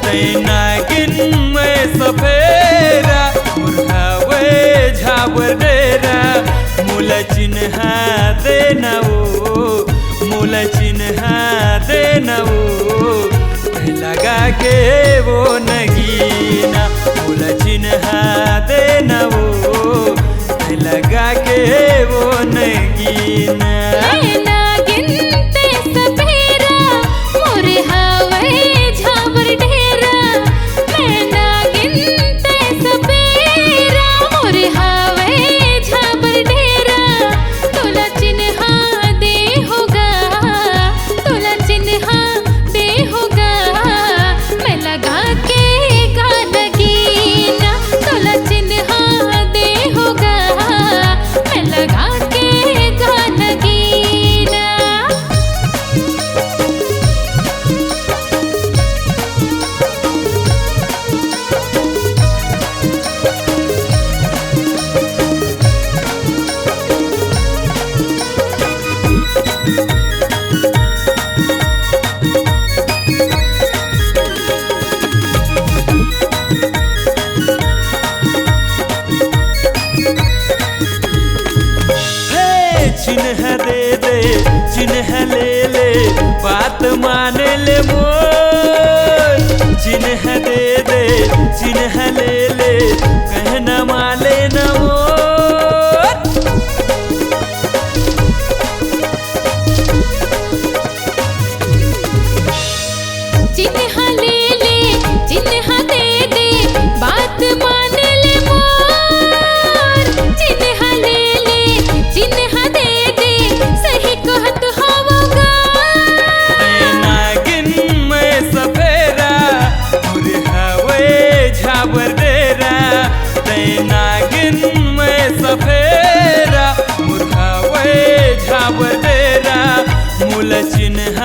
नागिन में सफेरा मुर्हावे झावर डेरा मूल चिन्ह देनवो मूल चिन्ह देनवो लगा के वो नगीना मूल चिन्ह देनवो लगा के वो नगीना चिन्ह दे दे चिन्ह ले ले बात मान ले मोर चिन्ह दे दे चिन्ह ले ले कहना माले न मोर चिन्ह ले ले चिन्ह दे दे बात मान ले मोर चिन्ह ले ले चिन्ह नागिन में सफेरा मुर्हावे झावर डेरा मूल चिन्ह